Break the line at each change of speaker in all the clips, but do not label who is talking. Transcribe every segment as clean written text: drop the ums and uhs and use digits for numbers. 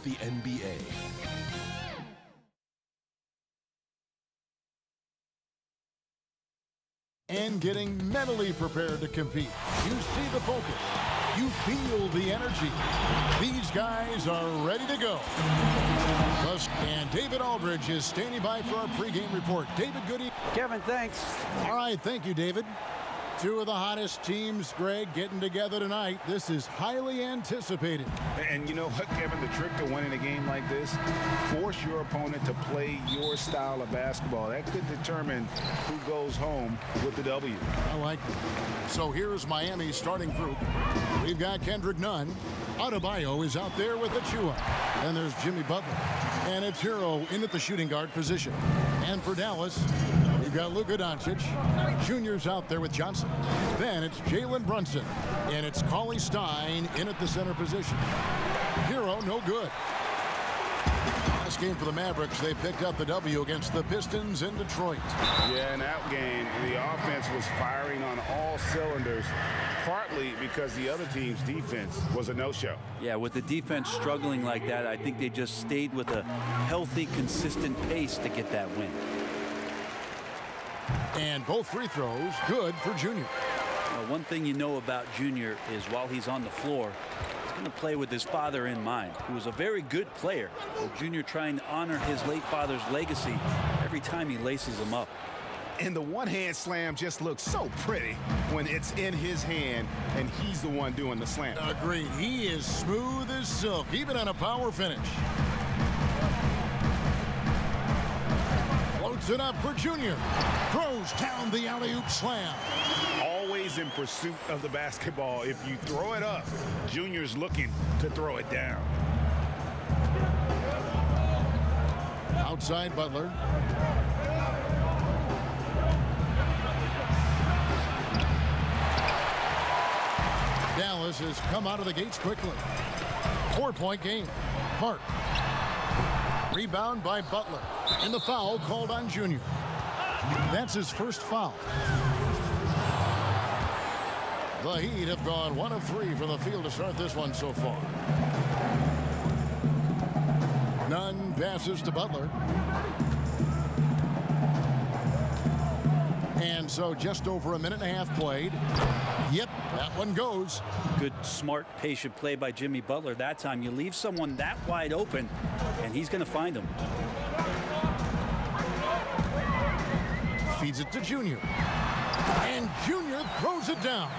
with the NBA.
And getting mentally prepared to compete. You see the focus. You feel the energy. These guys are ready to go. And David Aldridge is standing by for our pregame report. David, good evening.
Kevin, thanks.
All right, thank you, David. Two of the hottest teams, Greg, getting together tonight. This is highly anticipated.
And you know what, Kevin? The trick to winning a game like this, force your opponent to play your style of basketball. That could determine who goes home with the W.
I like it. So here's Miami's starting group. We've got Kendrick Nunn. Adebayo is out there with Achua. And there's Jimmy Butler. And it's Hero in at the shooting guard position. And for Dallas, we've got Luka Doncic. Junior's out there with Johnson. Then it's Jalen Brunson. And it's Cauley Stein in at the center position. Hero, no good. Last game for the Mavericks, they picked up the W against the Pistons in Detroit.
Yeah, in that game, the offense was firing on all cylinders, partly because the other team's defense was a no-show.
Yeah, with the defense struggling like that, I think they just stayed with a healthy, consistent pace to get that win.
And both free throws good for Junior.
Well, one thing you know about Junior is while he's on the floor, he's going to play with his father in mind, who was a very good player. So Junior trying to honor his late father's legacy every time he laces him up.
And the one-hand slam just looks so pretty when it's in his hand and he's the one doing the slam.
Agreed. He is smooth as silk, even on a power finish. Floats it up for Junior. Throws down the alley-oop slam.
Always in pursuit of the basketball. If you throw it up, Junior's looking to throw it down.
Outside Butler. Dallas has come out of the gates quickly. 4-point game. Hart. Rebound by Butler. And the foul called on Junior. That's his first foul. The Heat have gone 1 of 3 from the field to start this one so far. Nunn passes to Butler. And so just over a minute and a half played. Yep, that one goes.
Good, smart, patient play by Jimmy Butler. That time you leave someone that wide open, and he's going to find him.
Feeds it to Junior. And Junior throws it down.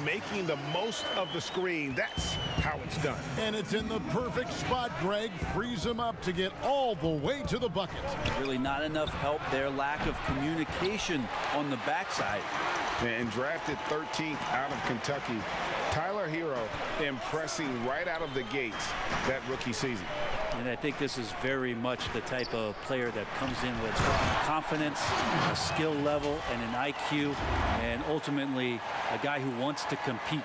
Making the most of the screen. That's how it's done.
And it's in the perfect spot, Greg. Frees him up to get all the way to the bucket.
Really not enough help there. Lack of communication on the backside.
And drafted 13th out of Kentucky, Tyler Hero impressing right out of the gates that rookie season.
And I think this is very much the type of player that comes in with confidence, a skill level, and an IQ, and ultimately a guy who wants to compete.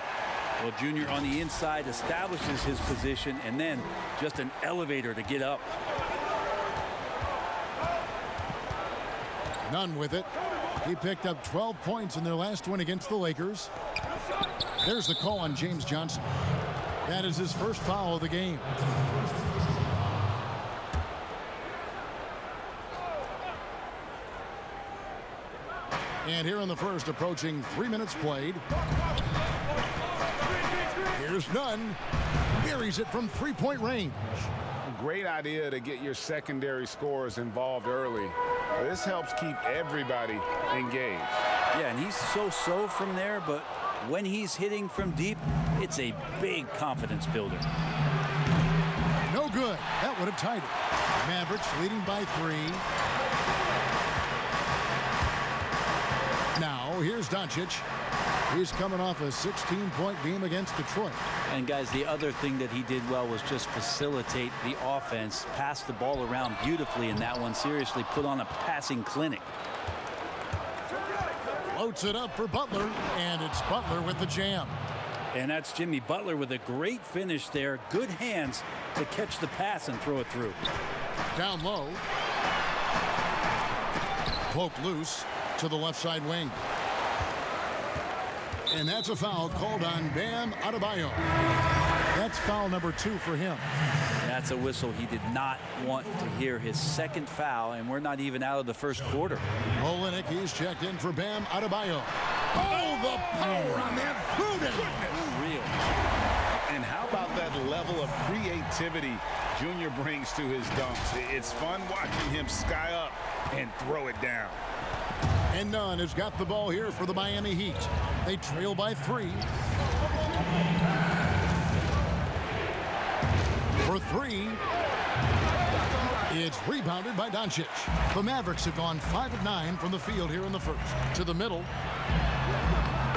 Well, Junior on the inside establishes his position, and then just an elevator to get up.
Nunn with it. He picked up 12 points in their last win against the Lakers. There's the call on James Johnson. That is his first foul of the game. And here in the first, approaching 3 minutes played. Here's Nunn. Buries it from three-point range.
A great idea to get your secondary scorers involved early. This helps keep everybody engaged.
Yeah, and he's so-so from there, but when he's hitting from deep, it's a big confidence builder.
No good. That would have tied it. Mavericks leading by 3. Now, here's Doncic. He's coming off a 16-point game against Detroit.
And, guys, the other thing that he did well was just facilitate the offense, pass the ball around beautifully in that one, seriously put on a passing clinic.
Floats it up for Butler, and it's Butler with the jam.
And that's Jimmy Butler with a great finish there. Good hands to catch the pass and throw it through.
Down low. Poked loose to the left side wing. And that's a foul called on Bam Adebayo. That That's foul number 2 for him.
That's a whistle he did not want to hear. His second foul, and we're not even out of the first quarter.
Olenek, he's checked in for Bam Adebayo. Oh, the power on that throw-down.
Unreal.
And how about that level of creativity Junior brings to his dunks? It's fun watching him sky up and throw it down.
And Nunn has got the ball here for the Miami Heat. They trail by 3. For 3. It's rebounded by Doncic. The Mavericks have gone 5 of 9 from the field here in the first. To the middle.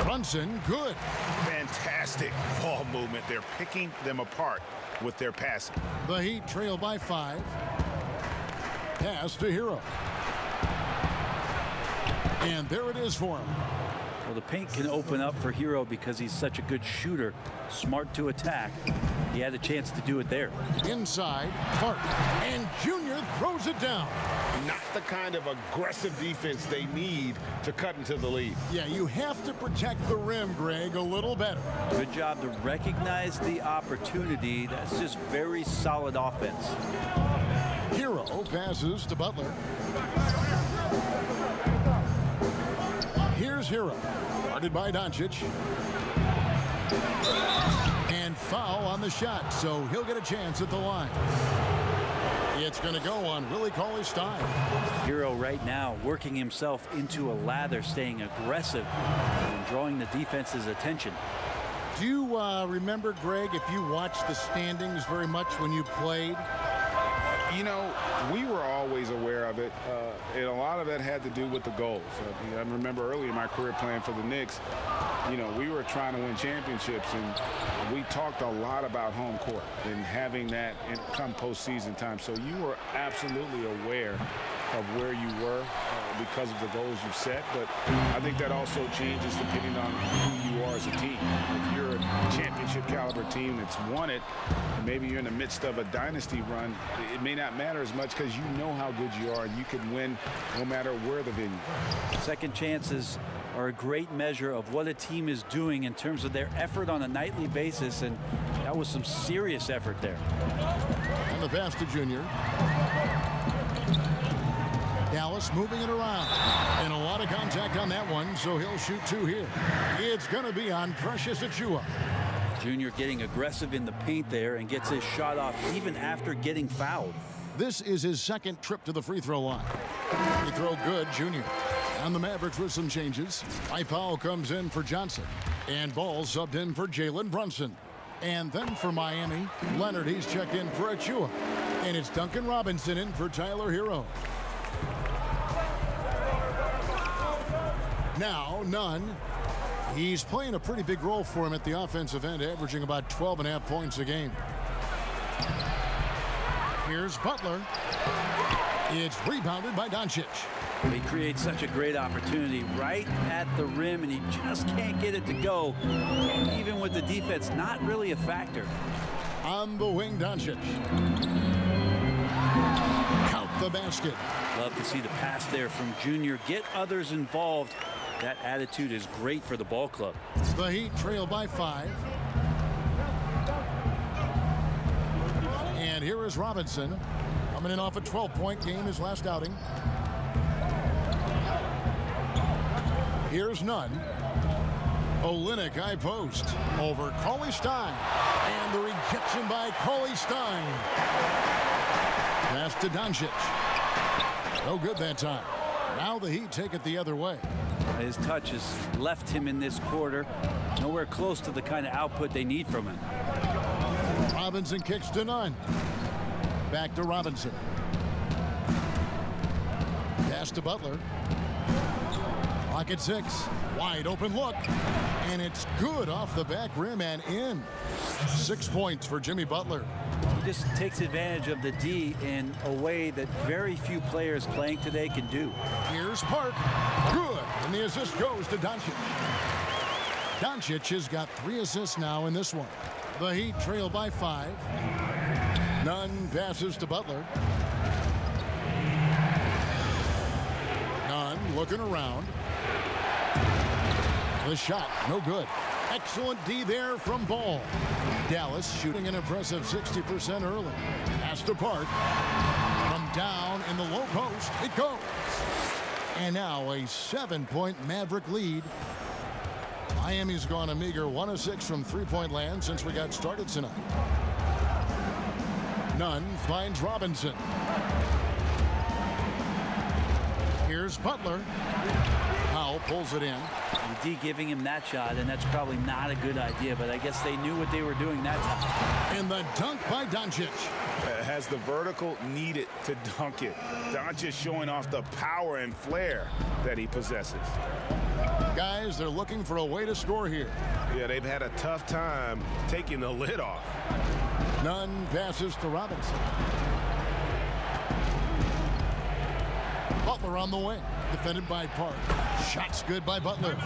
Brunson, good.
Fantastic ball movement. They're picking them apart with their passing.
The Heat trail by 5. Pass to Hero. And there it is for him.
Well, the paint can open up for Hero because he's such a good shooter, smart to attack. He had a chance to do it there.
Inside, Clark, and Junior throws it down.
Not the kind of aggressive defense they need to cut into the lead.
Yeah, you have to protect the rim, Greg, a little better.
Good job to recognize the opportunity. That's just very solid offense.
Hero passes to Butler. Here's Hero, guarded by Doncic. And foul on the shot, so he'll get a chance at the line. It's going to go on Willie Cauley-Stein.
Hero right now working himself into a lather, staying aggressive and drawing the defense's attention.
Do you remember, Greg, if you watched the standings very much when you played?
You know, we were always aware of it, and a lot of that had to do with the goals. I remember early in my career playing for the Knicks, you know, we were trying to win championships, and we talked a lot about home court and having that come postseason time. So you were absolutely aware of where you were because of the goals you set, but I think that also changes depending on who you are as a team. If you're a championship caliber team that's won it, and maybe you're in the midst of a dynasty run, it may not matter as much because you know how good you are and you can win no matter where the venue.
Second chances are a great measure of what a team is doing in terms of their effort on a nightly basis, and that was some serious effort there.
And the pass to Junior. Dallas moving it around. And a lot of contact on that one, so he'll shoot 2 here. It's going to be on Precious Achiuwa.
Junior getting aggressive in the paint there and gets his shot off even after getting fouled.
This is his second trip to the free throw line. Free throw good, Junior. And the Mavericks with some changes. Powell comes in for Johnson. And Ball subbed in for Jalen Brunson. And then for Miami, Leonard, he's checked in for Achiuwa. And it's Duncan Robinson in for Tyler Hero. Now, Nunn. He's playing a pretty big role for him at the offensive end, averaging about 12.5 points a game. Here's Butler. It's rebounded by Doncic.
He creates such a great opportunity right at the rim, and he just can't get it to go. Even with the defense not really a factor.
On the wing, Doncic. Count the basket.
Love to see the pass there from Junior. Get others involved. That attitude is great for the ball club.
The Heat trail by 5. And here is Robinson, coming in off a 12-point game, his last outing. Here's Nunn. Olenek high post over Cauley-Stein. And the rejection by Cauley-Stein. Pass to Doncic. No good that time. Now the Heat take it the other way.
His touch has left him in this quarter. Nowhere close to the kind of output they need from him.
Robinson kicks to Nunn. Back to Robinson. Pass to Butler. Clock at 6. Wide open look. And it's good off the back rim and in. 6 points for Jimmy Butler.
He just takes advantage of the D in a way that very few players playing today can do.
Here's Park. Good. And the assist goes to Doncic. Doncic has got 3 assists now in this one. The Heat trail by 5. Nunn passes to Butler. Nunn looking around. The shot, no good. Excellent D there from Ball. Dallas shooting an impressive 60% early. Pass to Park. From down in the low post, it goes. And now a 7-point Maverick lead. Miami's gone a meager 1 of 6 from three-point land since we got started tonight. Nunn finds Robinson. Here's Butler. Powell pulls it in.
The D giving him that shot, and that's probably not a good idea, but I guess they knew what they were doing that time.
And the dunk by Doncic.
Has the vertical needed to dunk it. Doncic showing off the power and flair that he possesses.
Guys, they're looking for a way to score here.
Yeah, they've had a tough time taking the lid off.
Nunn passes to Robinson. Butler on the wing, defended by Park. Shots good by Butler.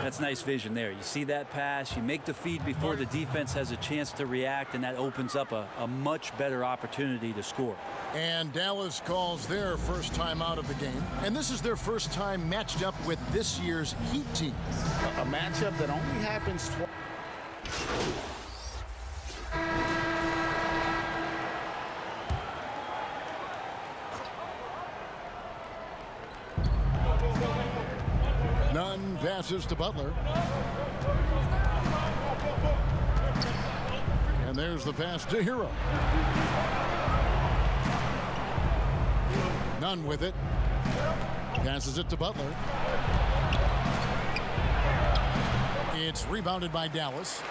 That's nice vision there. You see that pass, you make the feed before the defense has a chance to react, and that opens up a much better opportunity to score.
And Dallas calls their first time out of the game. And this is their first time matched up with this year's Heat team.
A matchup that only happens twice.
Nunn passes to Butler. And there's the pass to Hero. Nunn with it. Passes it to Butler. It's rebounded by Dallas.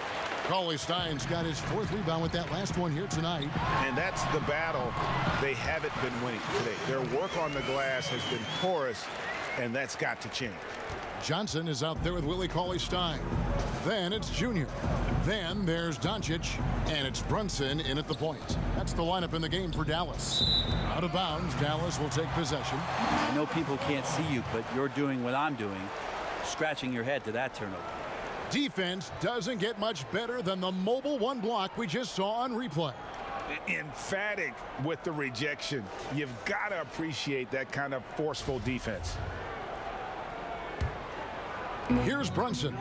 Cauley-Stein's got his 4th rebound with that last one here tonight.
And that's the battle they haven't been winning today. Their work on the glass has been porous, and that's got to change.
Johnson is out there with Willie Cauley-Stein. Then it's Junior. Then there's Doncic, and it's Brunson in at the point. That's the lineup in the game for Dallas. Out of bounds, Dallas will take possession.
I know people can't see you, but you're doing what I'm doing, scratching your head to that turnover.
Defense doesn't get much better than the mobile one block we just saw on replay.
Emphatic with the rejection. You've got to appreciate that kind of forceful defense.
Here's Brunson.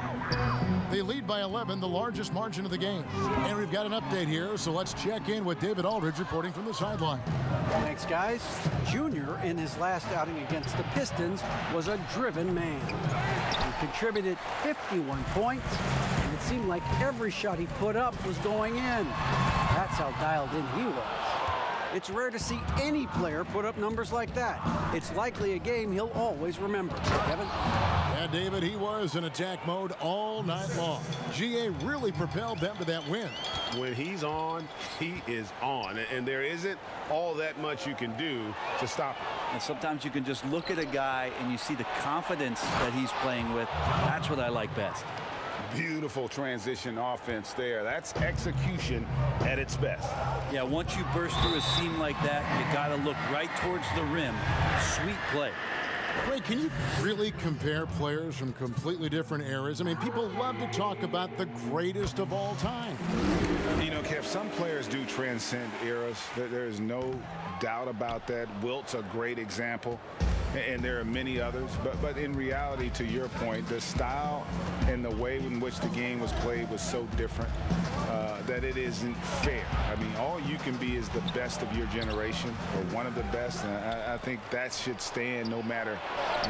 They lead by 11, the largest margin of the game. And we've got an update here, so let's check in with David Aldridge reporting from the sideline.
Thanks, guys. Junior, in his last outing against the Pistons, was a driven man. He contributed 51 points, and it seemed like every shot he put up was going in. That's how dialed in he was. It's rare to see any player put up numbers like that. It's likely a game he'll always remember. Kevin?
Yeah, David, he was in attack mode all night long. GA really propelled them to that win.
When he's on, he is on. And there isn't all that much you can do to stop him.
And sometimes you can just look at a guy and you see the confidence that he's playing with. That's what I like best.
Beautiful transition offense there. That's execution at its best.
Yeah, once you burst through a seam like that, you got to look right towards the rim. Sweet play.
Ray, can you really compare players from completely different eras? I mean, people love to talk about the greatest of all time.
You know, Kev, some players do transcend eras. There is no doubt about that. Wilt's a great example, and there are many others. But in reality, to your point, the style and the way in which the game was played was so different that it isn't fair. I mean, all you can be is the best of your generation, or one of the best, and I think that should stand no matter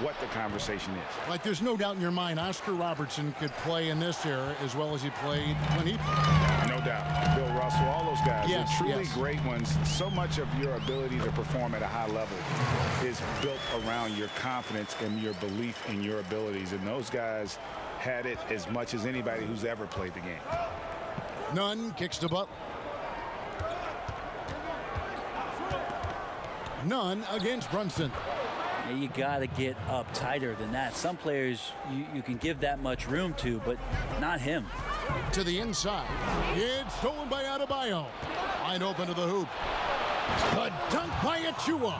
what the conversation is.
Like, there's no doubt in your mind Oscar Robertson could play in this era as well as he played when he played.
No doubt. Bill Russell, all those guys.
Yes,
They're truly
yes.
great ones. So much of your ability to perform at a high level is built around your confidence and your belief in your abilities. And those guys had it as much as anybody who's ever played the game.
Nunn kicks to Butler. Nunn against Brunson.
Yeah, you got to get up tighter than that. Some players you can give that much room to, but not him.
To the inside. It's stolen by Adebayo. Wide open to the hoop. The dunk by Achua.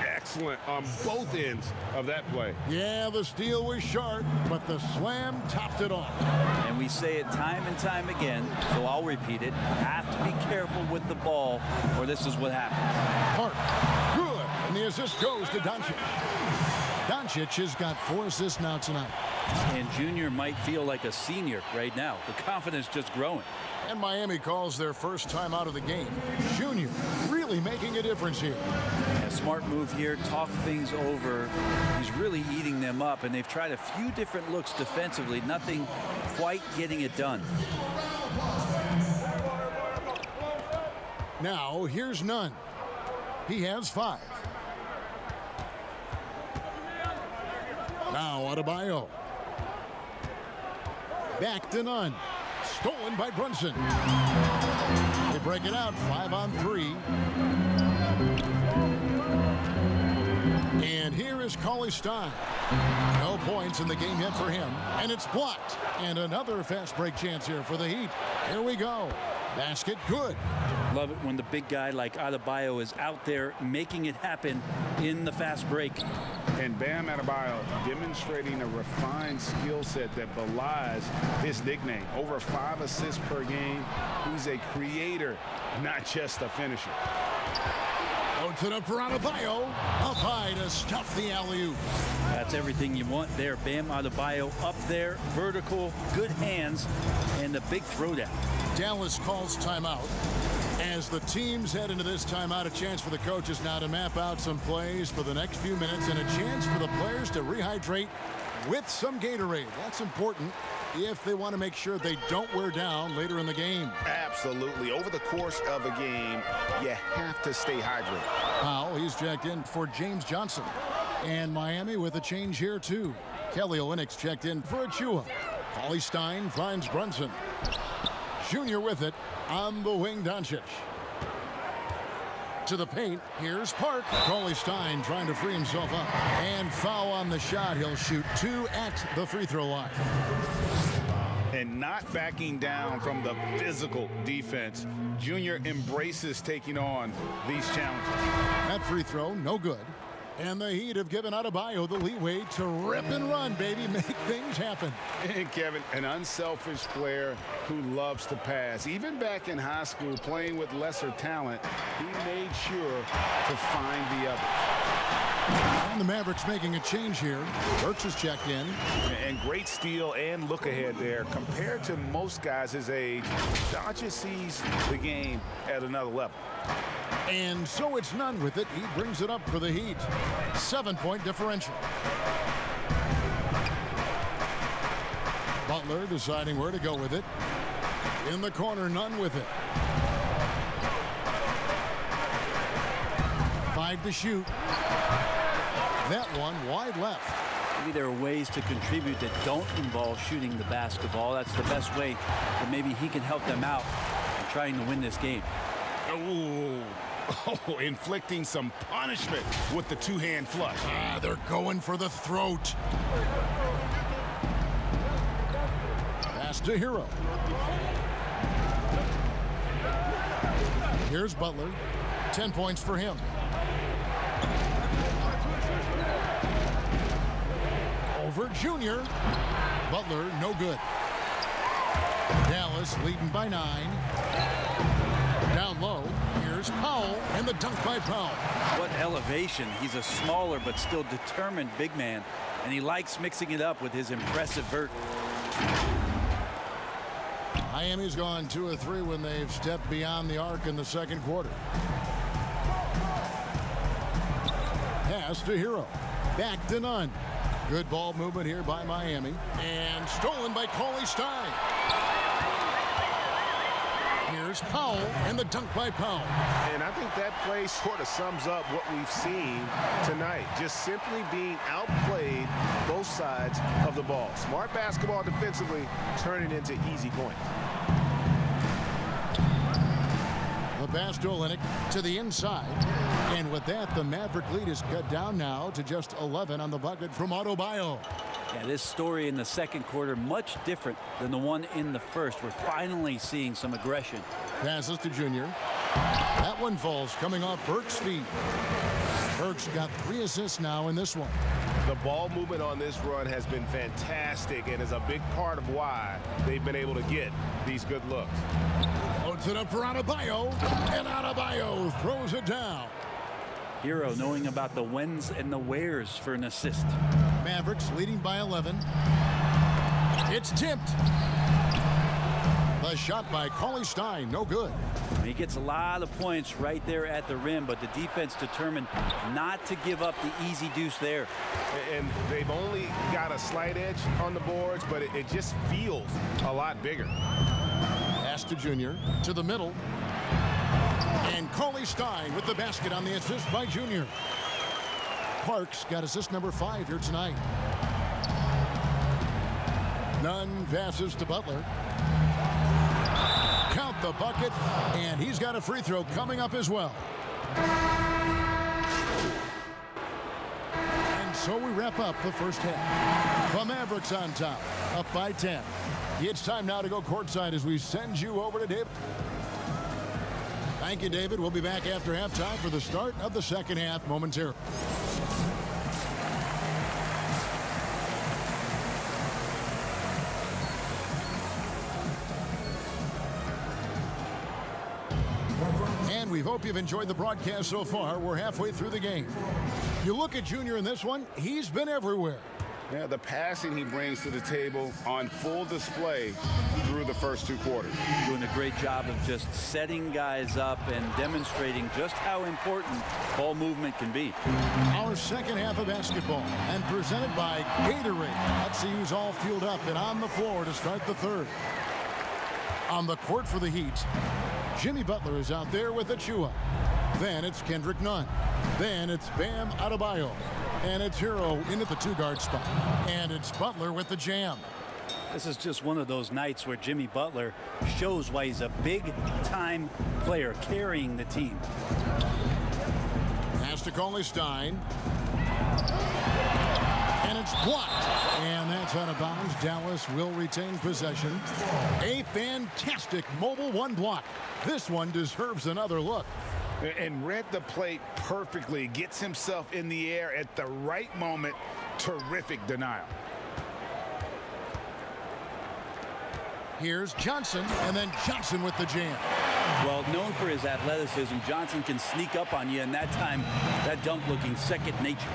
Excellent on both ends of that play.
Yeah, the steal was sharp, but the slam topped it off.
And we say it time and time again, so I'll repeat it. Have to be careful with the ball, or this is what happens.
Park. Good. And the assist goes to Doncic. Doncic has got 4 assists now tonight.
And Junior might feel like a senior right now. The confidence just growing.
And Miami calls their first time out of the game. Junior really making a difference here.
A smart move here, talk things over. He's really eating them up, and they've tried a few different looks defensively. Nothing quite getting it done.
Now here's Nunn. He has 5. Now Adebayo. Back to Nunn. Stolen by Brunson. They break it out 5-on-3. And here is Cauley Stein. No points in the game yet for him. And it's blocked. And another fast break chance here for the Heat. Here we go. Basket good.
Love it when the big guy like Adebayo is out there making it happen in the fast break.
And Bam Adebayo demonstrating a refined skill set that belies his nickname. Over 5 assists per game. He's a creator, not just a finisher.
Out to the for Adebayo. Up high to stuff the alley-oop.
That's everything you want there. Bam Adebayo up there, vertical, good hands, and a big throwdown.
Dallas calls timeout. As the teams head into this timeout, a chance for the coaches now to map out some plays for the next few minutes and a chance for the players to rehydrate with some Gatorade. That's important if they want to make sure they don't wear down later in the game.
Absolutely. Over the course of a game, you have to stay hydrated.
Powell, he's checked in for James Johnson. And Miami with a change here, too. Kelly Olynyk's checked in for Achua. Cauley Stein finds Brunson. Junior with it on the wing. Doncic to the paint. Here's Park. Cauley Stein trying to free himself up and foul on the shot. He'll shoot 2 at the free throw line.
And not backing down from the physical defense. Junior embraces taking on these challenges.
That free throw no good. And the Heat have given Adebayo the leeway to rip and run, baby. Make things happen.
And Kevin, an unselfish player who loves to pass. Even back in high school, playing with lesser talent, he made sure to find the others.
And the Mavericks making a change here. Burks is checked in.
And great steal and look ahead there. Compared to most guys his age, Doncic sees the game at another level.
And so it's Nunn with it. He brings it up for the Heat. 7-point differential. Butler deciding where to go with it. In the corner, Nunn with it. 5 to shoot. That one wide left.
Maybe there are ways to contribute that don't involve shooting the basketball. That's the best way that maybe he can help them out in trying to win this game.
Oh, inflicting some punishment with the two-hand flush.
They're going for the throat. Pass to Hero. Here's Butler. 10 points for him. Over Junior. Butler, no good. Dallas leading by 9. Down low, here's Powell, and the dunk by Powell.
What elevation. He's a smaller but still determined big man, and he likes mixing it up with his impressive vert.
Miami's gone 2 of 3 when they've stepped beyond the arc in the second quarter. Pass to Hero. Back to Nunn. Good ball movement here by Miami. And stolen by Cauley Stein. Here's Powell, and the dunk by Powell.
And I think that play sort of sums up what we've seen tonight. Just simply being outplayed both sides of the ball. Smart basketball defensively, turning into easy points.
The pass to Olynyk to the inside. And with that, the Maverick lead is cut down now to just 11 on the bucket from Adebayo.
Yeah, this story in the second quarter much different than the one in the first. We're finally seeing some aggression.
Passes to Junior. That one falls coming off Burks' feet. Burks got 3 assists now in this one.
The ball movement on this run has been fantastic and is a big part of why they've been able to get these good looks.
Puts it up for Adebayo, and Adebayo throws it down.
Hero knowing about the whens and the wheres for an assist.
Mavericks leading by 11. It's tipped. The shot by Cauley Stein, no good.
He gets a lot of points right there at the rim, but the defense determined not to give up the easy deuce there.
And they've only got a slight edge on the boards, but it just feels a lot bigger.
Pass to Junior, to the middle. And Cauley Stein with the basket on the assist by Junior. Parks got assist number 5 here tonight. Nunn passes to Butler. Count the bucket, and he's got a free throw coming up as well. And so we wrap up the first half. The Mavericks on top, up by 10. It's time now to go courtside as we send you over to David. Thank you, David. We'll be back after halftime for the start of the second half momentarily. And we hope you've enjoyed the broadcast so far. We're halfway through the game. You look at Junior in this one, he's been everywhere.
Yeah, the passing he brings to the table on full display through the first 2 quarters.
Doing a great job of just setting guys up and demonstrating just how important ball movement can be.
Our second half of basketball, and presented by Gatorade. Let's see who's all fueled up and on the floor to start the third. On the court for the Heat, Jimmy Butler is out there with Achua. Then it's Kendrick Nunn. Then it's Bam Adebayo. And it's Hero in at the 2-guard spot. And it's Butler with the jam.
This is just one of those nights where Jimmy Butler shows why he's a big-time player carrying the team.
Pass to Cauley Stein. And it's blocked. And that's out of bounds. Dallas will retain possession. A fantastic mobile 1 block. This one deserves another look.
And read the plate perfectly. Gets himself in the air at the right moment. Terrific denial.
Here's Johnson, and then Johnson with the jam.
Well, known for his athleticism, Johnson can sneak up on you, and that time, that dunk looking second nature.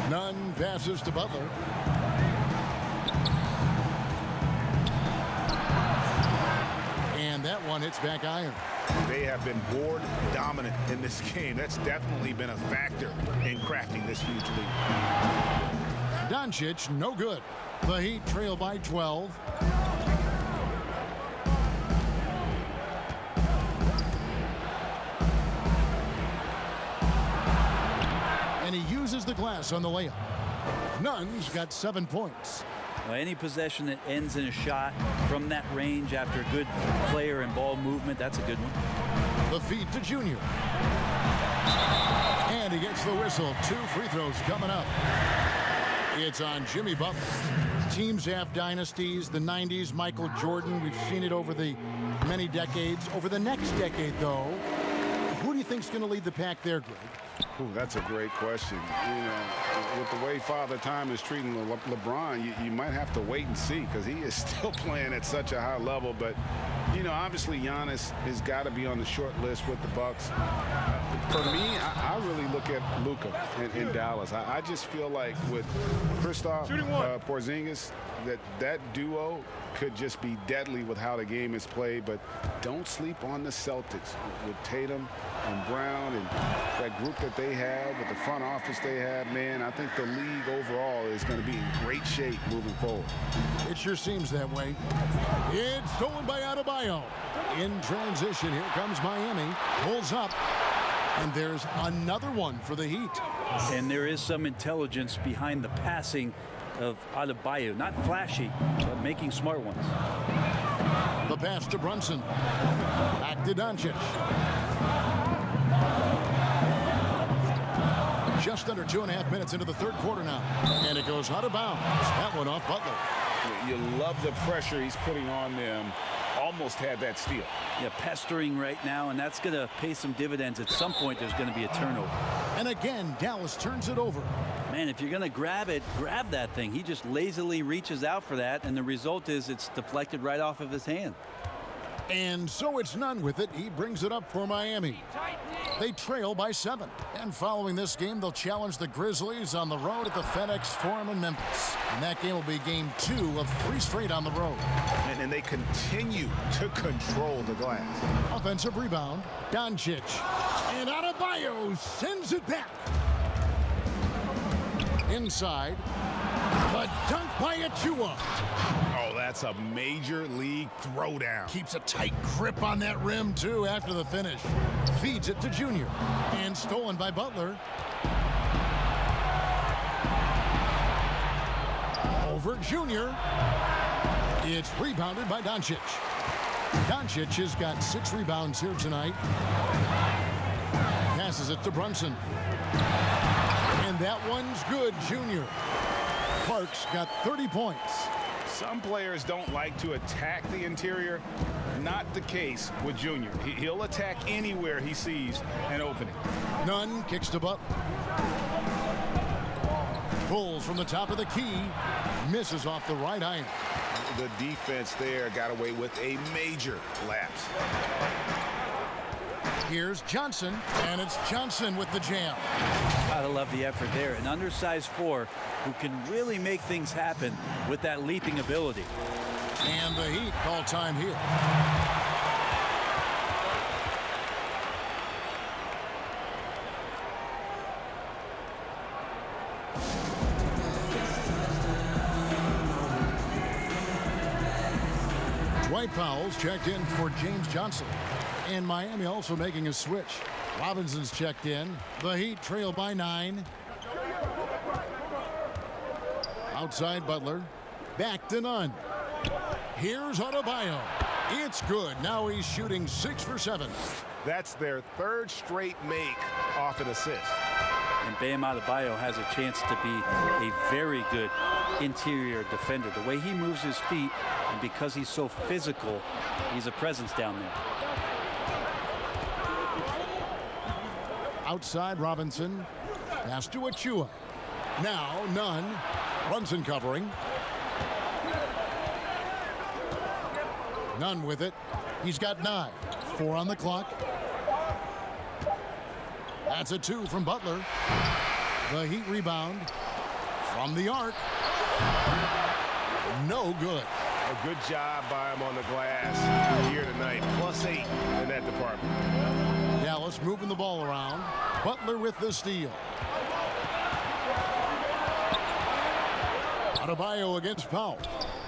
Nunn passes to Butler. And that one hits back iron.
They have been board dominant in this game. That's definitely been a factor in crafting this huge lead.
Doncic, no good. The Heat trail by 12. And he uses the glass on the layup. Nunn's got 7 points.
Well, any possession that ends in a shot from that range after a good player and ball movement, that's a good one.
The feed to Junior. And he gets the whistle. 2 free throws coming up. It's on Jimmy Butler. Teams have dynasties. The 90s, Michael Jordan. We've seen it over the many decades. Over the next decade, though, who do you think's going to lead the pack there, Greg?
Ooh, that's a great question. You know, with the way Father Time is treating LeBron, you might have to wait and see because he is still playing at such a high level. But, you know, obviously Giannis has got to be on the short list with the Bucks. For me, I really look at Luka in Dallas. I just feel like with Kristaps Porzingis, that duo could just be deadly with how the game is played. But don't sleep on the Celtics with Tatum and Brown and that group that they have, with the front office they have. Man, I think the league overall is going to be in great shape moving forward.
It sure seems that way. It's stolen by Adebayo. In transition, here comes Miami. Pulls up. And there's another one for the Heat.
And there is some intelligence behind the passing of Adebayo. Not flashy, but making smart ones.
The pass to Brunson. Back to Doncic. Just under 2.5 minutes into the third quarter now. And it goes out of bounds. That one off Butler.
You love the pressure he's putting on them. Almost had that steal.
Yeah, pestering right now, and that's going to pay some dividends. At some point, there's going to be a turnover.
And again, Dallas turns it over.
Man, if you're going to grab it, grab that thing. He just lazily reaches out for that, and the result is it's deflected right off of his hand.
And so it's Nunn with it. He brings it up for Miami. They trail by 7. And following this game, they'll challenge the Grizzlies on the road at the FedEx Forum in Memphis. And that game will be game 2 of 3 straight on the road.
And they continue to control the glass.
Offensive rebound, Doncic. And Adebayo sends it back. Inside, the dunk by Achua.
Oh, that's a major league throwdown.
Keeps a tight grip on that rim, too, after the finish. Feeds it to Junior. And stolen by Butler. Over Junior. It's rebounded by Doncic. Doncic has got 6 rebounds here tonight. Passes it to Brunson. And that one's good, Junior. Clark's got 30 points.
Some players don't like to attack the interior. Not the case with Junior. He'll attack anywhere he sees an opening.
Nunn kicks to Butler. Pulls from the top of the key. Misses off the right iron.
The defense there got away with a major lapse.
Here's Johnson, and it's Johnson with the jam.
Gotta love the effort there. An undersized 4 who can really make things happen with that leaping ability.
And the Heat call time here. Dwight Powell's checked in for James Johnson. And Miami also making a switch. Robinson's checked in. The Heat trail by 9. Outside Butler. Back to Nunn. Here's Adebayo. It's good. Now he's shooting 6 for 7.
That's their 3rd straight make off an assist.
And Bam Adebayo has a chance to be a very good interior defender. The way he moves his feet, and because he's so physical, he's a presence down there.
Outside Robinson. Pass to Achua. Now Nunn. Brunson covering. Nunn with it. He's got 9. 4 on the clock. That's a 2 from Butler. The Heat rebound from the arc. No good.
A good job by him on the glass here tonight. +8 in that department.
Dallas moving the ball around. Butler with the steal. Adebayo against Powell.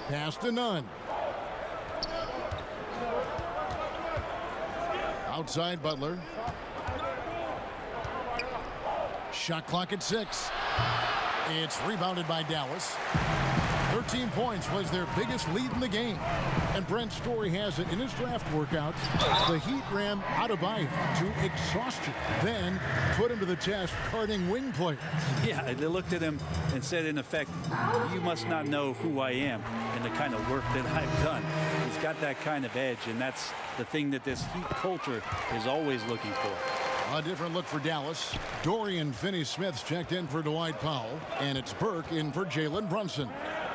Pass to Nunn. Outside Butler. Shot clock at 6. It's rebounded by Dallas. 13 points was their biggest lead in the game. And Brent Story has it in his draft workout. The Heat ran Adebayo to exhaustion, then put him to the test carding wing players.
Yeah, they looked at him and said, in effect, you must not know who I am and the kind of work that I've done. He's got that kind of edge, and that's the thing that this Heat culture is always looking for.
A different look for Dallas. Dorian Finney-Smith's checked in for Dwight Powell, and it's Burke in for Jalen Brunson.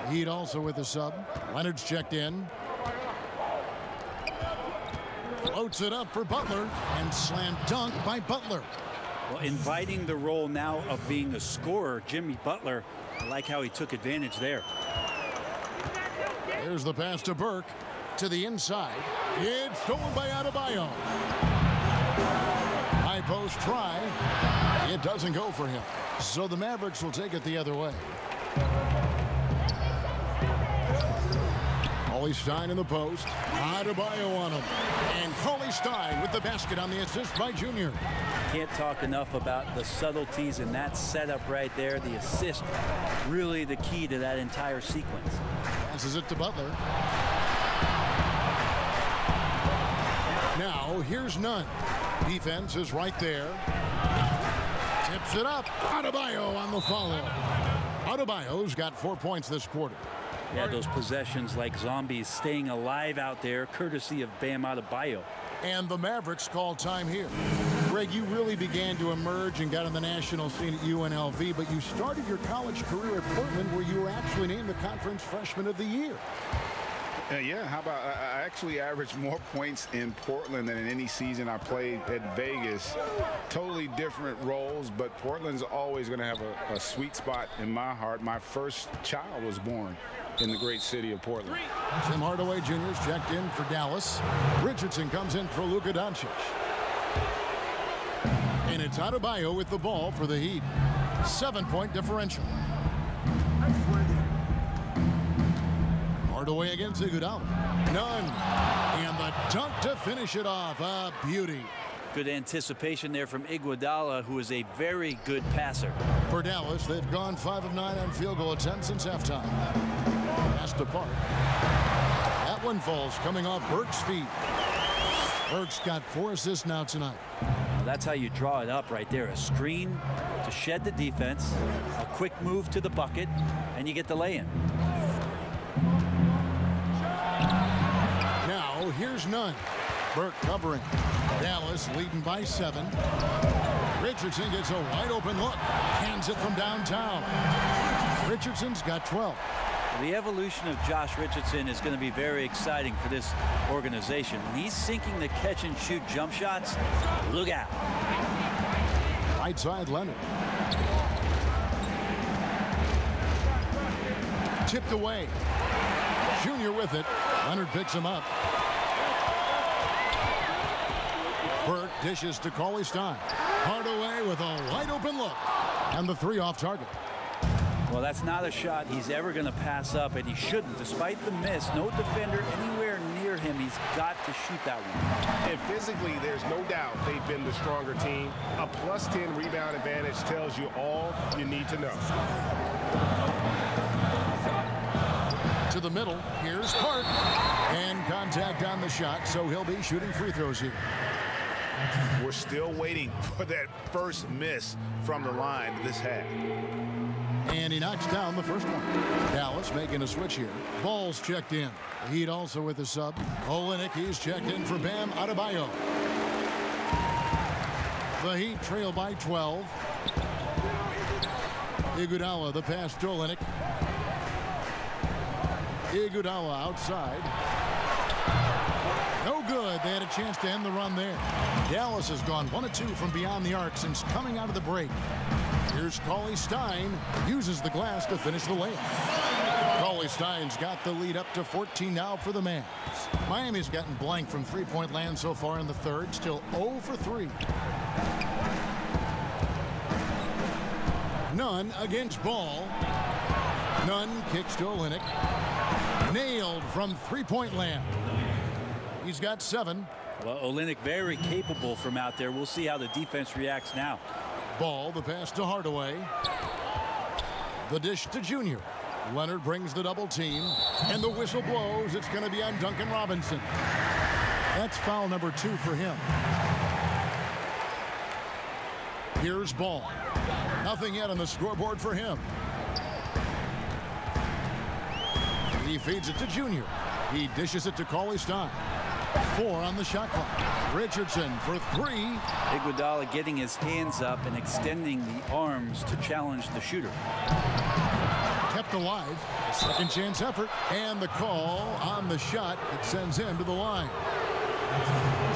Heat also with a sub. Leonard's checked in. Floats it up for Butler, and slam dunk by Butler.
Well, inviting the role now of being a scorer, Jimmy Butler, I like how he took advantage there.
There's the pass to Burke. To the inside. It's stolen by Adebayo. High post try. It doesn't go for him. So the Mavericks will take it the other way. Cauley Stein in the post. Adebayo on him. And Cauley Stein with the basket on the assist by Junior.
Can't talk enough about the subtleties in that setup right there. The assist, really the key to that entire sequence.
Passes it to Butler. Now here's Nunn. Defense is right there. Tips it up. Adebayo on the follow. Adebayo's got 4 points this quarter.
Yeah, those possessions like zombies staying alive out there, courtesy of Bam Adebayo.
And the Mavericks call time here. Greg, you really began to emerge and got on the national scene at UNLV, but you started your college career at Portland, where you were actually named the Conference Freshman of the Year.
Yeah, how about I actually averaged more points in Portland than in any season I played at Vegas. Totally different roles, but Portland's always going to have a sweet spot in my heart. My first child was born in the great city of Portland.
Tim Hardaway Jr.'s checked in for Dallas. Richardson comes in for Luka Doncic. And it's Adebayo with the ball for the Heat. 7-point differential. Hardaway against Iguodala. None. And the dunk to finish it off. A beauty.
Good anticipation there from Iguodala, who is a very good passer.
For Dallas, they've gone 5 of 9 on field goal attempts since halftime. Pass to Park. That one falls coming off Burke's feet. Burke's got 4 assists now tonight.
Well, that's how you draw it up right there. A screen to shed the defense, a quick move to the bucket, and you get the lay-in.
Now, here's Nunn. Burke covering. Dallas leading by 7. Richardson gets a wide open look. Hands it from downtown. Richardson's got 12.
The evolution of Josh Richardson is going to be very exciting for this organization. When he's sinking the catch and shoot jump shots, look out.
Right side Leonard. Tipped away. Junior with it. Leonard picks him up. Burke dishes to Cauley Stein. Hardaway with a wide open look. And the 3 off target.
Well, that's not a shot he's ever going to pass up, and he shouldn't. Despite the miss, no defender anywhere near him. He's got to shoot that one.
And physically, there's no doubt they've been the stronger team. A +10 rebound advantage tells you all you need to know.
To the middle. Here's Park. And contact on the shot, so he'll be shooting free throws here.
We're still waiting for that first miss from the line this half.
And he knocks down the first one. Dallas making a switch here. Ball's checked in. The Heat also with the sub. Olynyk, he's checked in for Bam Adebayo. The Heat trail by 12. Iguodala, the pass to Olynyk. Iguodala outside. No good. They had a chance to end the run there. Dallas has gone 1 of 2 from beyond the arc since coming out of the break. Here's Cauley Stein. Uses the glass to finish the layup. Cauley Stein's got the lead up to 14 now for the Mavs. Miami's gotten blank from three-point land so far in the third. Still 0 for 3. Nunn against Ball. Nunn kicks to Olynyk. Nailed from three-point land. He's got 7.
Well, Olynyk very capable from out there. We'll see how the defense reacts now.
Ball, the pass to Hardaway. The dish to Junior. Leonard brings the double team. And the whistle blows. It's going to be on Duncan Robinson. That's foul number 2 for him. Here's Ball. Nothing yet on the scoreboard for him. He feeds it to Junior. He dishes it to Cauley Stein. 4 on the shot clock. Richardson for 3.
Iguodala getting his hands up and extending the arms to challenge the shooter.
Kept alive. A second chance effort. And the call on the shot that sends him to the line.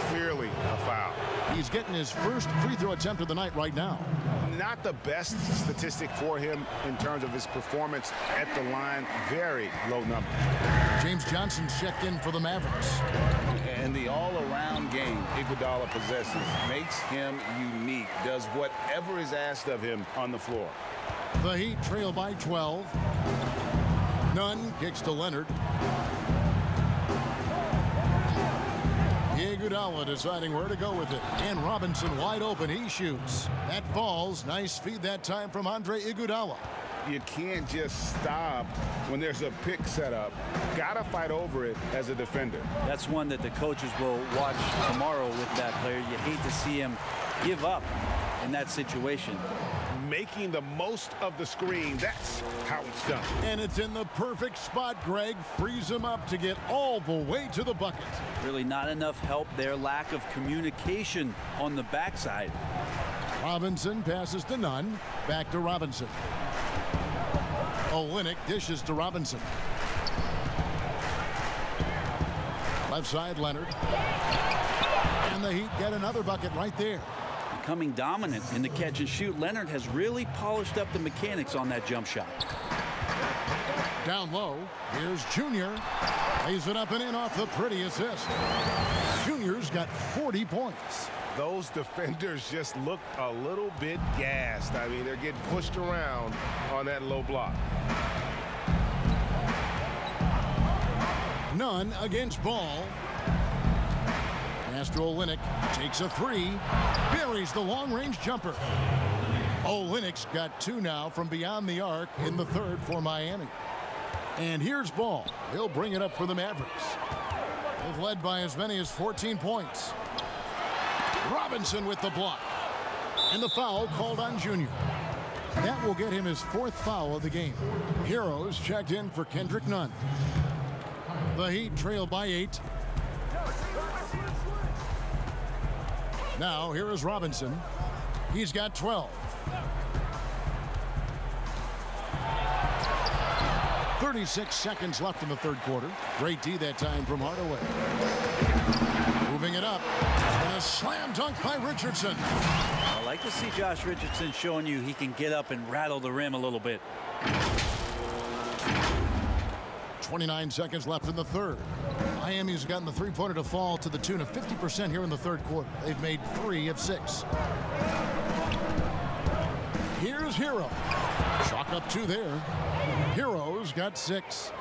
Clearly a foul.
He's getting his first free throw attempt of the night right now.
Not the best statistic for him in terms of his performance at the line. Very low number.
James Johnson's checked in for the Mavericks.
And the all-around game Iguodala possesses makes him unique. Does whatever is asked of him on the floor.
The Heat trail by 12. Nunn kicks to Leonard. Iguodala deciding where to go with it. And Robinson wide open. He shoots. That falls. Nice feed that time from Andre Iguodala.
You can't just stop when there's a pick set up. Gotta fight over it as a defender.
That's one that the coaches will watch tomorrow with that player. You hate to see him give up in that situation.
Making the most of the screen. That's how it's done.
And it's in the perfect spot. Greg frees him up to get all the way to the bucket.
Really not enough help there. Lack of communication on the backside.
Robinson passes to Nunn. Back to Robinson. Olynyk dishes to Robinson. Left side, Leonard. And the Heat get another bucket right there.
Becoming dominant in the catch and shoot, Leonard has really polished up the mechanics on that jump shot.
Down low, here's Junior. Lays it up and in off the pretty assist. Junior's got 40 points.
Those defenders just looked a little bit gassed. I mean, they're getting pushed around on that low block.
Nunn against Ball. Master Olynyk takes a three. Buries the long-range jumper. Olynyk's got two now from beyond the arc in the third for Miami. And here's Ball. He'll bring it up for the Mavericks. They've led by as many as 14 points. Robinson with the block. And the foul called on Junior. That will get him his fourth foul of the game. Heroes checked in for Kendrick Nunn. The Heat trail by 8. Now here is Robinson. He's got 12. 36 seconds left in the third quarter. Great D that time from Hardaway. Moving it up. And a slam dunk by Richardson.
I like to see Josh Richardson showing you he can get up and rattle the rim a little bit.
29 seconds left in the third. Miami's gotten the three-pointer to fall to the tune of 50% here in the third quarter. They've made 3 of 6. Here's Hero. Chalk up 2 there. Hero's got 6.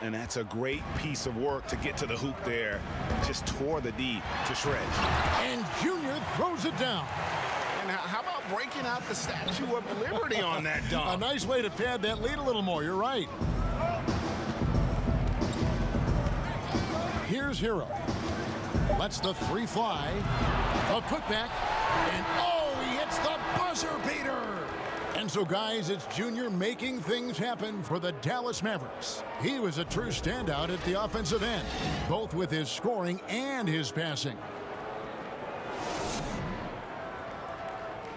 And that's a great piece of work to get to the hoop there. Just tore the D to shreds.
And Junior throws it down.
And how about breaking out the Statue of Liberty on that dunk?
A nice way to pad that lead a little more. You're right. Here's Hero. Lets the three fly. A putback. And oh, he hits the buzzer beater. And so, guys, it's Junior making things happen for the Dallas Mavericks. He was a true standout at the offensive end, both with his scoring and his passing.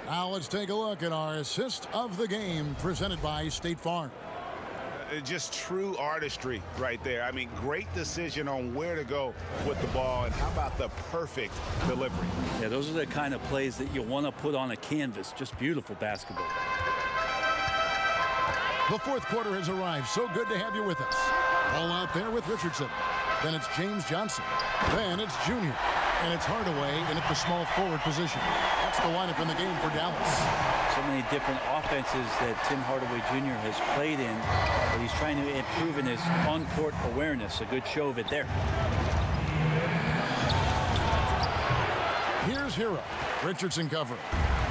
Now let's take a look at our assist of the game presented by State Farm.
Just true artistry right there. I mean, great decision on where to go with the ball, and how about the perfect delivery?
Yeah, those are the kind of plays that you want to put on a canvas. Just beautiful basketball.
The fourth quarter has arrived. So good to have you with us. All out there with Richardson. Then it's James Johnson. Then it's Junior. And it's Hardaway in at the small forward position. That's the lineup in the game for Dallas.
So many different offenses that Tim Hardaway Jr. has played in, but he's trying to improve in his on-court awareness. A good show of it there.
Here's Hero. Richardson covering.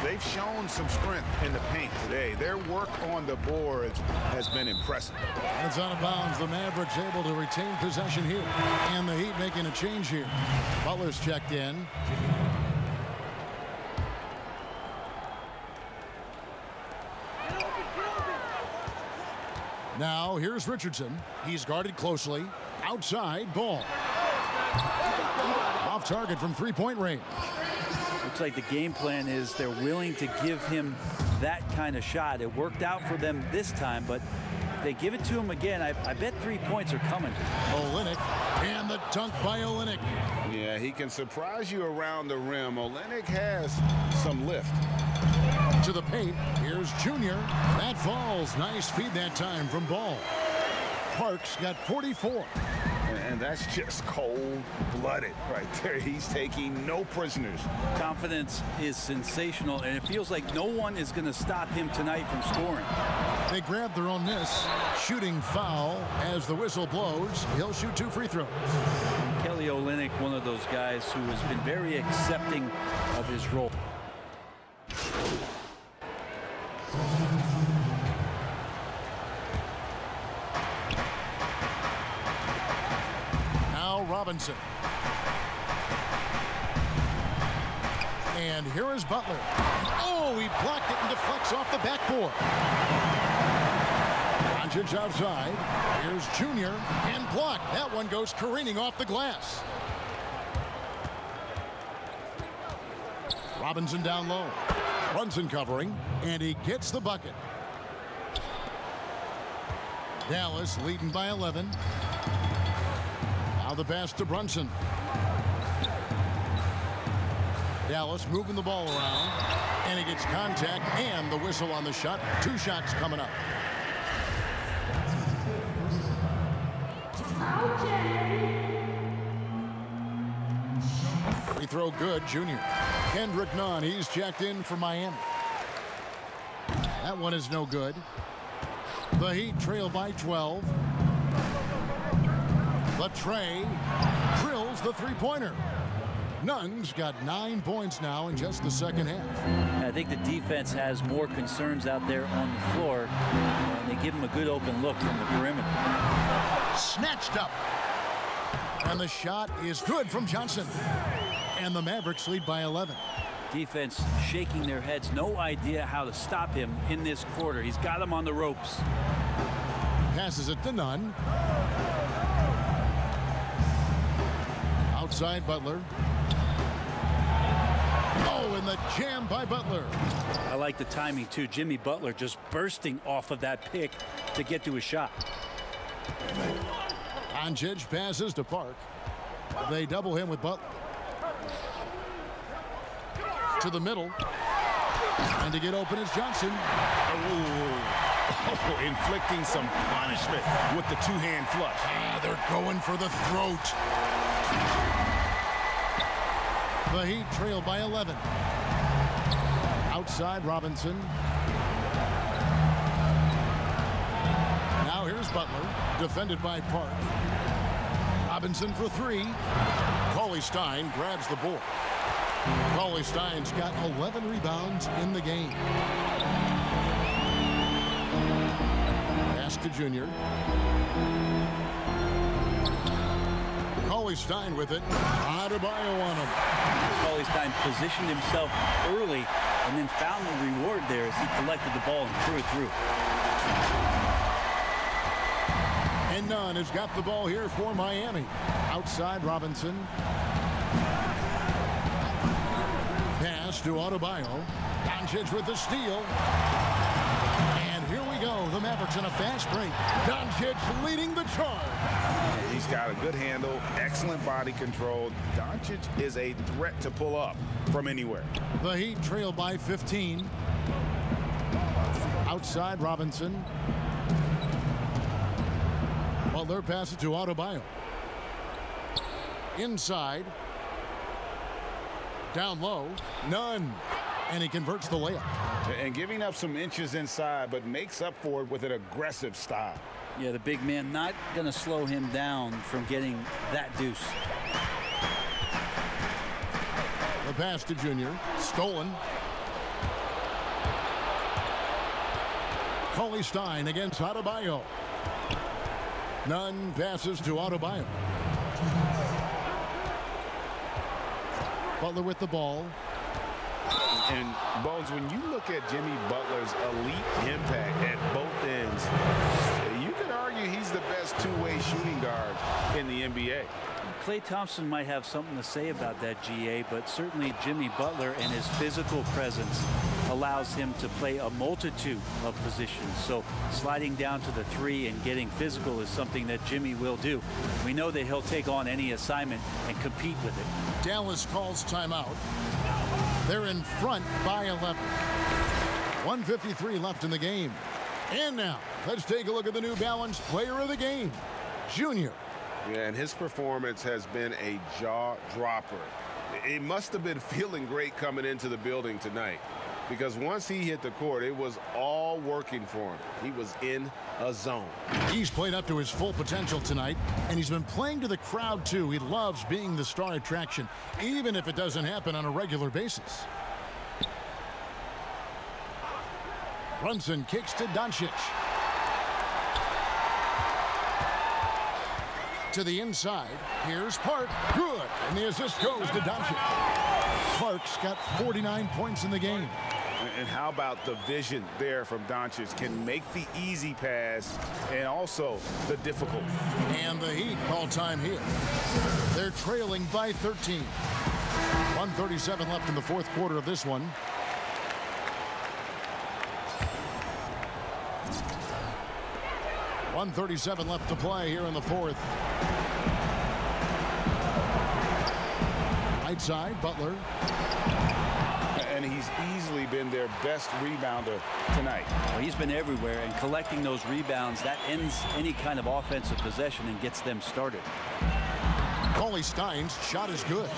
They've shown some strength in the paint today. Their work on the boards has been impressive.
And it's out of bounds. The Mavericks able to retain possession here. And the Heat making a change here. Butler's checked in. Now here's Richardson. He's guarded closely. Outside, Ball. Off target from three-point range.
Looks like the game plan is they're willing to give him that kind of shot. It worked out for them this time, but if they give it to him again, I bet 3 points are coming.
Olynyk, and the dunk by Olynyk.
Yeah, he can surprise you around the rim. Olynyk has some lift.
To the paint, here's Junior. That falls. Nice feed that time from Ball. Parks got 44.
And that's just cold-blooded right there. He's taking no prisoners.
Confidence is sensational, and it feels like no one is going to stop him tonight from scoring.
They grab their own miss. Shooting foul as the whistle blows. He'll shoot 2 free throws.
Kelly Olynyk, one of those guys who has been very accepting of his role.
Robinson. And here is Butler. Oh, he blocked it and deflects off the backboard. Doncic outside. Here's Junior and blocked. That one goes careening off the glass. Robinson down low. Brunson covering, and he gets the bucket. Dallas leading by 11. Now the pass to Brunson. Dallas moving the ball around, and he gets contact and the whistle on the shot. 2 shots coming up. Free throw good, Junior. Kendrick Nunn, he's checked in for Miami. That one is no good. The Heat trail by 12. The Trey drills the three-pointer. Nunn's got 9 points now in just the second half.
I think the defense has more concerns out there on the floor, and they give him a good open look from the perimeter.
Snatched up. And the shot is good from Johnson. And the Mavericks lead by 11.
Defense shaking their heads, no idea how to stop him in this quarter. He's got him on the ropes.
Passes it to Nunn. Outside Butler. Oh, and the jam by Butler.
I like the timing too. Jimmy Butler just bursting off of that pick to get to a shot.
Doncic passes to Park. They double him with Butler. To the middle. And to get open is Johnson.
Oh, inflicting some punishment with the two-hand flush.
They're going for the throat. The Heat trail by 11. Outside Robinson. Now here's Butler, defended by Park. Robinson for 3. Cauley-Stein grabs the board. Cauley-Stein's got 11 rebounds in the game. Pass to Junior. Cauley-Stein with it. Adebayo on him.
Cauley-Stein positioned himself early and then found the reward there as he collected the ball and threw it through.
And Nunn has got the ball here for Miami. Outside Robinson. Pass to Adebayo. Doncic with the steal. And here we go. The Mavericks in a fast break. Doncic leading the charge.
He's got a good handle, excellent body control. Doncic is a threat to pull up from anywhere.
The Heat trail by 15. Outside Robinson. Butler passes to Adebayo. Inside. Down low. Nunn. And he converts the layup.
And giving up some inches inside, but makes up for it with an aggressive style.
Yeah, the big man not going to slow him down from getting that deuce.
The pass to Junior. Stolen. Cauley-Stein against Adebayo. Nunn passes to Adebayo. Butler with the ball.
And Bones, when you look at Jimmy Butler's elite impact at both ends, you could argue he's the best two-way shooting guard in the NBA.
Klay Thompson might have something to say about that, GA, but certainly Jimmy Butler and his physical presence allows him to play a multitude of positions. So sliding down to the 3 and getting physical is something that Jimmy will do. We know that he'll take on any assignment and compete with it.
Dallas calls timeout. They're in front by 11. 1:53 left in the game. And now, let's take a look at the New Balance player of the game, Junior.
Yeah, and his performance has been a jaw-dropper. He must have been feeling great coming into the building tonight, because once he hit the court, it was all working for him. He was in a zone.
He's played up to his full potential tonight, and he's been playing to the crowd, too. He loves being the star attraction, even if it doesn't happen on a regular basis. Brunson kicks to Doncic. To the inside. Here's Park. Good. And the assist goes to Doncic. Park's got 49 points in the game.
And how about the vision there from Doncic? Can make the easy pass and also the difficult.
And the Heat call time here. They're trailing by 13. 1:37 left in the fourth quarter of this one. .137 left to play here in the fourth. Right side, Butler.
And he's easily been their best rebounder tonight.
Well, he's been everywhere, and collecting those rebounds, that ends any kind of offensive possession and gets them started.
Cauley Stein's shot is good.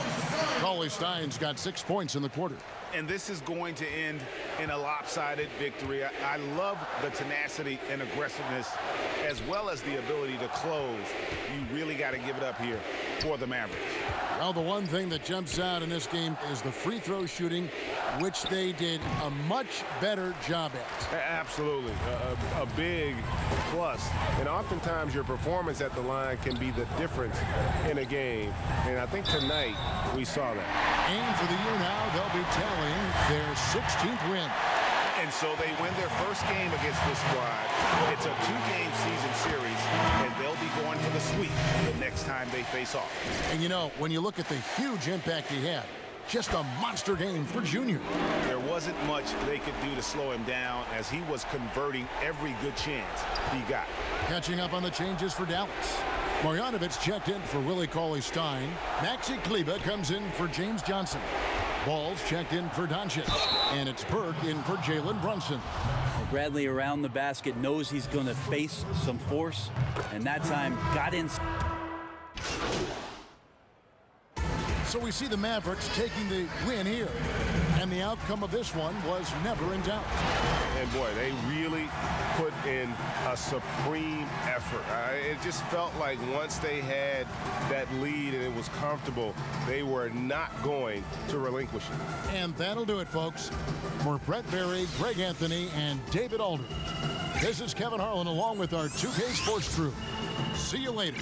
Cauley Stein's got 6 points in the quarter.
And this is going to end in a lopsided victory. I love the tenacity and aggressiveness as well as the ability to close. You really got to give it up here for the Mavericks.
Well, the one thing that jumps out in this game is the free throw shooting, which they did a much better job at.
Absolutely. A big plus. And oftentimes your performance at the line can be the difference in a game. And I think tonight we saw that.
And for the year now, they'll be tallying their 16th win.
And so they win their first game against this squad. It's a 2-game season series, and they'll be going for the sweep the next time they face off.
And you know, when you look at the huge impact he had, just a monster game for Junior.
There wasn't much they could do to slow him down as he was converting every good chance he got.
Catching up on the changes for Dallas. Marjanovic checked in for Willie Cauley-Stein. Maxi Kleber comes in for James Johnson. Balls checked in for Doncic. And it's Burke in for Jalen Brunson.
Well, Bradley around the basket knows he's going to face some force, and that time got in.
So we see the Mavericks taking the win here. And the outcome of this one was never in doubt.
And boy, they really put in a supreme effort. It just felt like once they had that lead and it was comfortable, they were not going to relinquish it.
And that'll do it, folks. For Brett Berry, Greg Anthony, and David Aldridge, this is Kevin Harlan along with our 2K Sports crew. See you later.